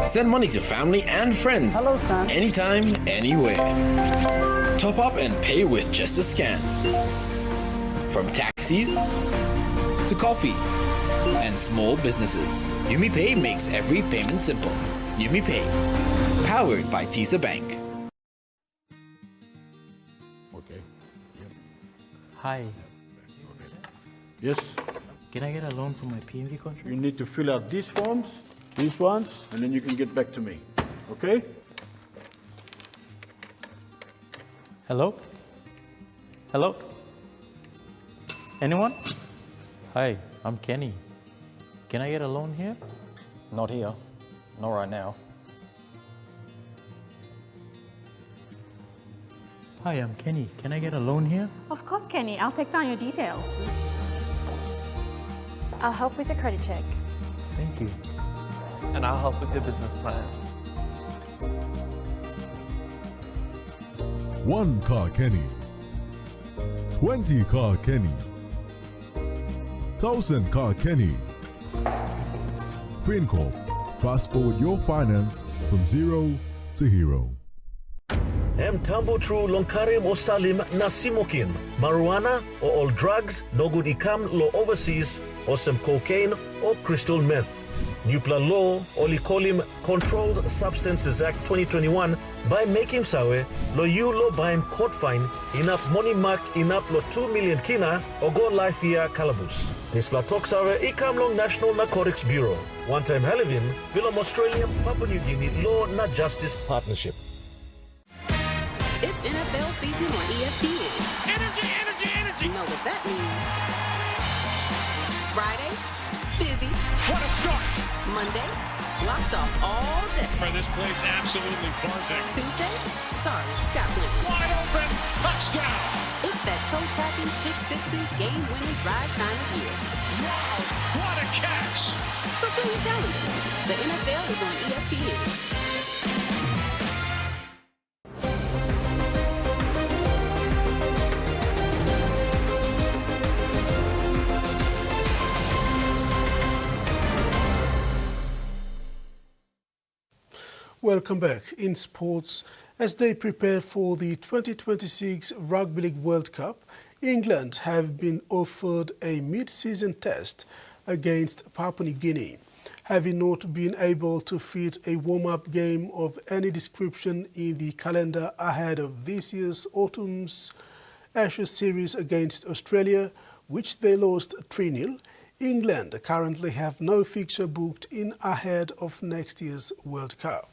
Send money to family and friends. Hello, son. Anytime, anywhere. Top up and pay with just a scan. From taxis to coffee and small businesses, UmiPay makes every payment simple. UmiPay, powered by TISA Bank. Hi. Yes. Can I get a loan for my PNG contract? You need to fill out these forms, these ones, and then you can get back to me. Okay? Hello? Hello? Anyone? Hi, I'm Kenny. Can I get a loan here? Not here. Not right now. Hi, I'm Kenny. Can I get a loan here? Of course, Kenny. I'll take down your details. I'll help with the credit check. Thank you. And I'll help with your business plan. 1 car Kenny. 20 car Kenny. 1,000 car Kenny. FinCorp. Fast forward your finance from zero to hero. Mtambo tru lonkarim o salim na simokin. Marijuana or all drugs no good ikam lo overseas or some cocaine or crystal meth. Nupla law or likolim Controlled Substances Act 2021 by making sawe lo you lo baim court fine inap money mark inap lo 2 million kina or go life year calabus. This platok sawe ikam long National Narcotics Bureau. One time Halivin, Willem Australia Papua New Guinea Law na Justice Partnership. It's NFL season on ESPN. Energy, energy, energy. You know what that means. Friday, busy. What a start. Monday, locked off all day. For this place, absolutely buzzing. Tuesday, sorry, got plans. Wide open, touchdown. It's that toe-tapping, pick-sixing, game-winning drive time of year. Wow, what a catch. So fill your calendar. The NFL is on ESPN. Welcome back. In sports, as they prepare for the 2026 Rugby League World Cup, England have been offered a mid-season test against Papua New Guinea. having not been able to fit a warm-up game of any description in the calendar ahead of this year's autumn's Ashes series against Australia, which they lost 3-0. England currently have no fixture booked in ahead of next year's World Cup.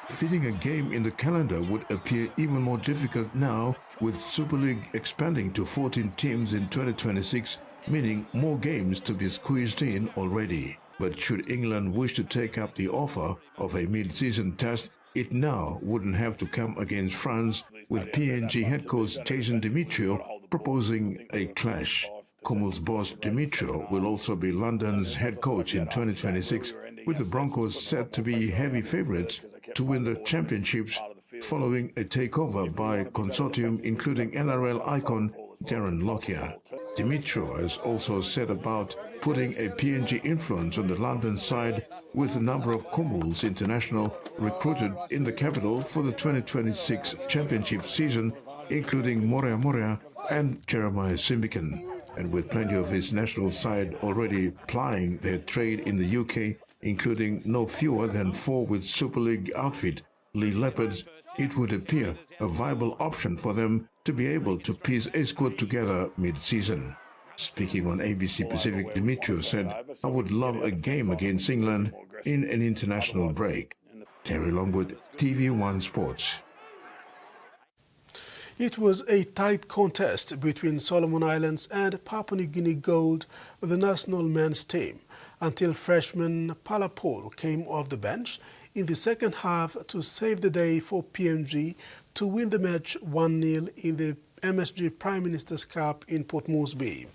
Fitting a game in the calendar would appear even more difficult now, with Super League expanding to 14 teams in 2026, meaning more games to be squeezed in already. But should England wish to take up the offer of a mid-season test, it now wouldn't have to come against France, with PNG head coach Jason Demetrio proposing a clash. Comel's boss Demetrio will also be London's head coach in 2026, with the Broncos set to be heavy favourites to win the championships following a takeover by a consortium including NRL icon Darren Lockyer. Demetrio has also said about putting a PNG influence on the London side, with a number of Commonwealth international recruited in the capital for the 2026 championship season, including Morea Morea and Jeremiah Simbican. And with plenty of his national side already plying their trade in the UK, including no fewer than 4 with Super League outfit Lee Leopards, it would appear a viable option for them to be able to piece a squad together mid-season. Speaking on ABC Pacific, Demetrio said, "I would love a game against England in an international break." Terry Longwood, TV1 Sports. It was a tight contest between Solomon Islands and Papua New Guinea Gold, the national men's team, until freshman Palapol came off the bench in the second half to save the day for PNG to win the match 1-0 in the MSG Prime Minister's Cup in Port Moresby.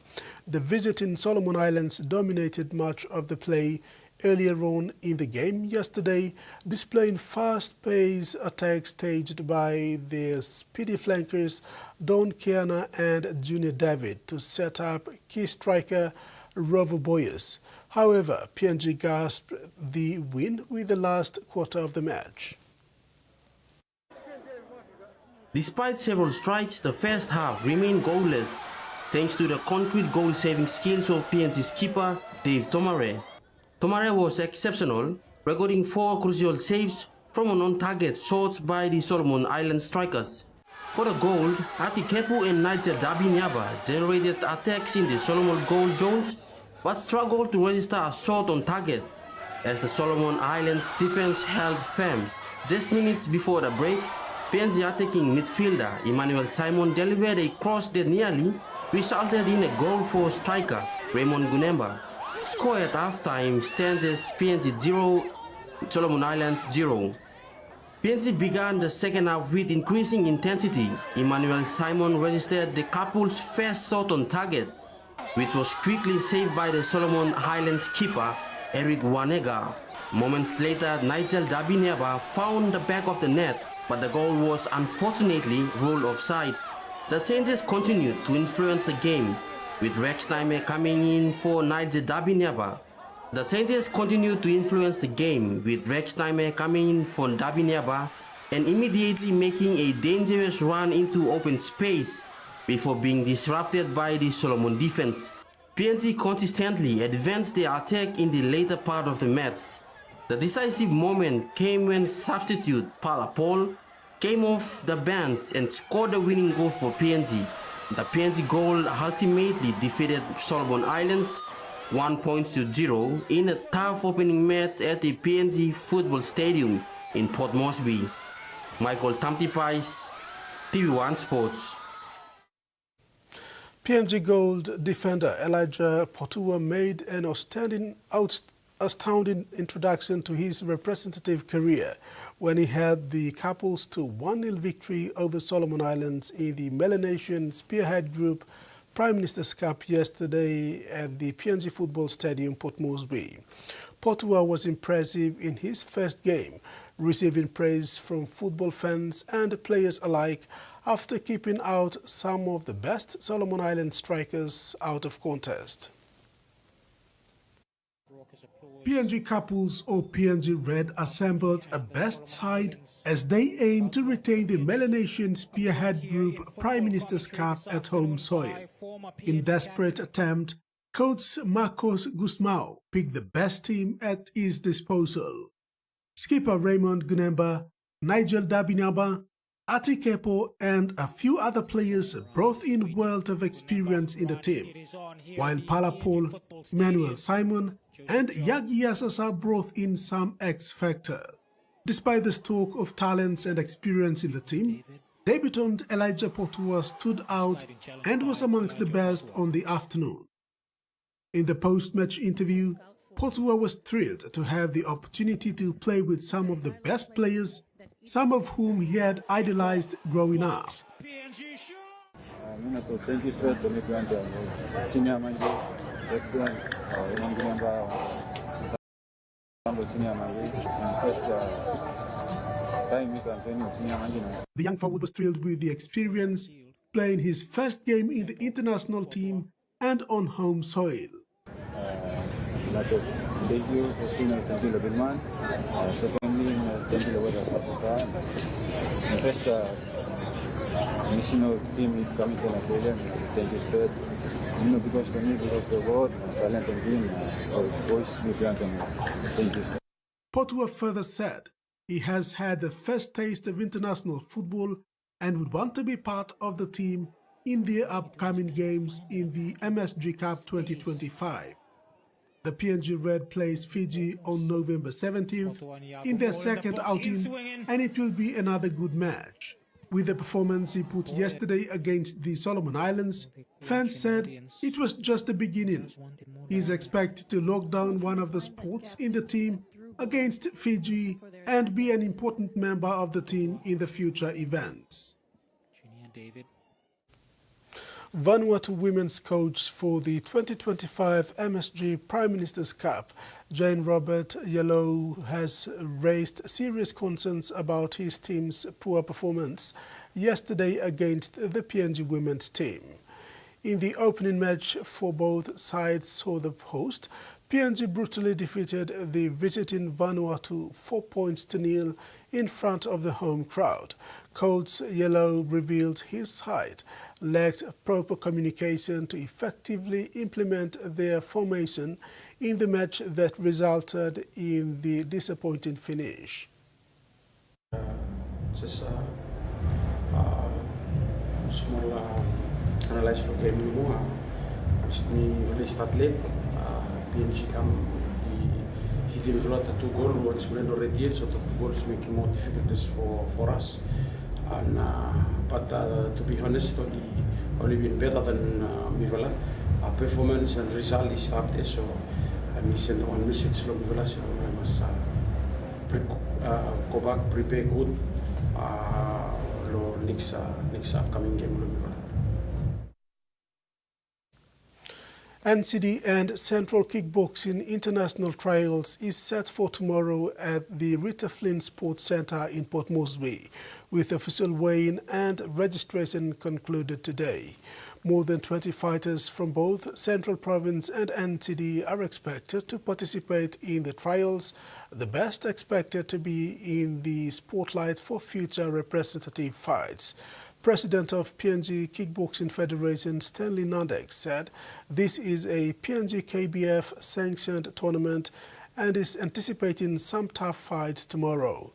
The visiting Solomon Islands dominated much of the play earlier on in the game yesterday, displaying fast-paced attacks staged by their speedy flankers Don Kiana and Junior David to set up key striker Rovo Boyes. However, PNG gasped the win with the last quarter of the match. Despite several strikes, the first half remained goalless, thanks to the concrete goal-saving skills of PNG's keeper, Dave Tomare. Tomare was exceptional, recording 4 crucial saves from on-target shots by the Solomon Islands strikers. For the goal, Ati Kepu and Nigel Dabinyaba generated attacks in the Solomon goal zones, but struggled to register a shot on target, as the Solomon Islands defense held firm. Just minutes before the break, PNG attacking midfielder Emmanuel Simon delivered a cross that nearly resulted in a goal for striker Raymond Gunemba. Score at halftime stands as PNG 0, Solomon Islands 0. PNG began the second half with increasing intensity. Emmanuel Simon registered the couple's first shot on target, which was quickly saved by the Solomon Islands keeper Eric Wanega. Moments later, Nigel Dabinyaba found the back of the net, but the goal was unfortunately ruled offside. The changes continued to influence the game, with Rex Naime coming in for Nigel Dabinyaba. The changes continued to influence the game, with Rex Naime coming in for Dabinyaba and immediately making a dangerous run into open space before being disrupted by the Solomon defense. PNG consistently advanced their attack in the later part of the match. The decisive moment came when substitute Palapol came off the bench and scored the winning goal for PNG. The PNG goal ultimately defeated Solomon Islands 1-0 in a tough opening match at the PNG Football Stadium in Port Moresby. Michael Tamtipais, TV1 Sports. PNG Gold defender Elijah Potua made an astounding introduction to his representative career when he had the couples to 1-0 victory over Solomon Islands in the Melanesian Spearhead Group Prime Minister's Cup yesterday at the PNG Football Stadium, Port Moresby. Potua was impressive in his first game, receiving praise from football fans and players alike after keeping out some of the best Solomon Island strikers out of contest. PNG Couples or PNG Red assembled a best side as they aim to retain the Melanesian Spearhead Group Prime Minister's Cup at home soil. In desperate attempt, coach Marcos Gusmao picked the best team at his disposal. Skipper Raymond Gunemba, Nigel Dabinaba, Ati Kepo and a few other players brought in wealth of experience in the team, while Palapol, Emmanuel Simon and Yagi Yasasa brought in some X-factor. Despite the stock of talents and experience in the team, debutant Elijah Potua stood out and was amongst the best on the afternoon. In the post-match interview, Potua was thrilled to have the opportunity to play with some of the best players, some of whom he had idolized growing up. The young forward was thrilled with the experience, playing his first game in the international team and on home soil. Debut has been a TVWAN. Secondly, in TVWAN, first national team coming to Australia. Thank you, third. Because for me, because the world talent and team, boys we grant them. Thank you. Potua further said he has had the first taste of international football and would want to be part of the team in their upcoming games in the MSG Cup 2025. The PNG Red plays Fiji on November 17th in their second outing, and it will be another good match. With the performance he put yesterday against the Solomon Islands, fans said it was just the beginning. He is expected to lock down one of the spots in the team against Fiji and be an important member of the team in the future events. Vanuatu women's coach for the 2025 MSG Prime Minister's Cup, Jane Robert Yellow, has raised serious concerns about his team's poor performance yesterday against the PNG women's team. In the opening match for both sides saw the host, PNG brutally defeated the visiting Vanuatu 4-0 in front of the home crowd. Coach Yellow revealed his side lacked proper communication to effectively implement their formation in the match that resulted in the disappointing finish. Small analyze the game more. We really start late. PNC come he did a lot of 2 goals once we already did, so the 2 goals making more difficult for us. And but to be honest, only been better than Mivala. Our performance and result is up there, so I missed one message from Mivala, so I must go back, prepare good next upcoming game with Mivala. NCD and Central Kickboxing International Trials is set for tomorrow at the Rita Flynn Sports Centre in Port Moresby, with official weigh-in and registration concluded today. More than 20 fighters from both Central Province and NCD are expected to participate in the trials, the best expected to be in the spotlight for future representative fights. President of PNG Kickboxing Federation Stanley Nandek said this is a PNG KBF sanctioned tournament and is anticipating some tough fights tomorrow.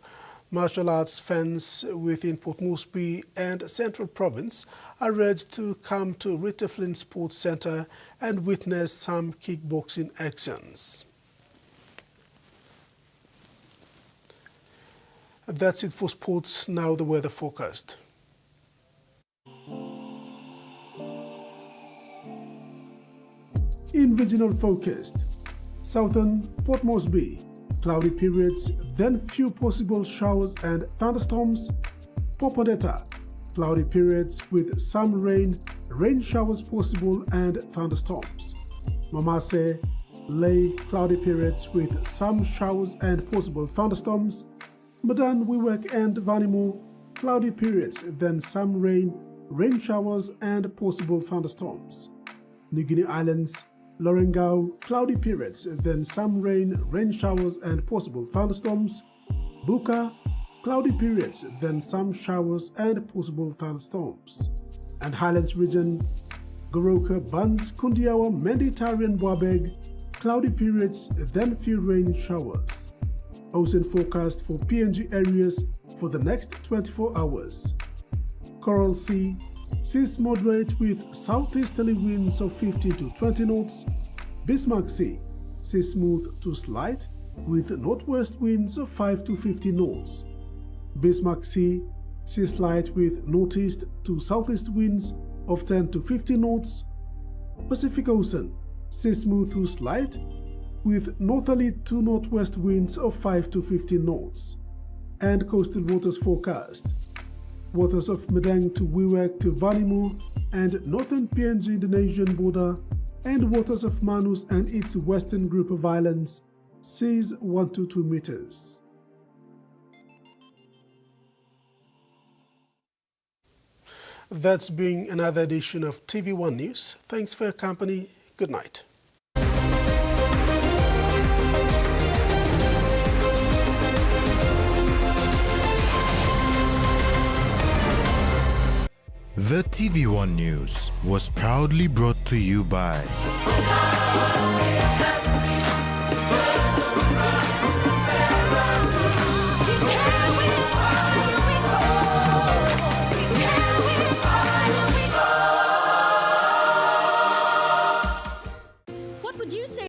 Martial arts fans within Port Moresby and Central Province are urged to come to Rita Flynn Sports Centre and witness some kickboxing actions. That's it for sports. Now the weather forecast. In regional forecast, southern Port Moresby, cloudy periods, then few possible showers and thunderstorms. Popondetta, cloudy periods with some rain showers possible and thunderstorms. Mamase, Lay, cloudy periods with some showers and possible thunderstorms. Madan, Wewak and Vanimo, cloudy periods, then some rain showers and possible thunderstorms. New Guinea Islands, Lorengau, cloudy periods, then some rain showers and possible thunderstorms. Buka, cloudy periods, then some showers and possible thunderstorms. And Highlands region, Goroka, Buns, Kundiawa, Menditari and Wabeg, cloudy periods, then few rain showers. Ocean forecast for PNG areas for the next 24 hours. Coral Sea, seas moderate with southeasterly winds of 15 to 20 knots. Bismarck Sea, seas smooth to slight with northwest winds of 5 to 50 knots. Bismarck Sea, seas light with northeast to southeast winds of 10 to 50 knots. Pacific Ocean, seas smooth to slight with northerly to northwest winds of 5 to 50 knots. And coastal waters forecast. Waters of Medang to Wewak to Vanimo and northern PNG Indonesian border, and waters of Manus and its western group of islands, seas 1 to 2 meters. That's been another edition of TV1 News. Thanks for your company. Good night. The TV1 News was proudly brought to you by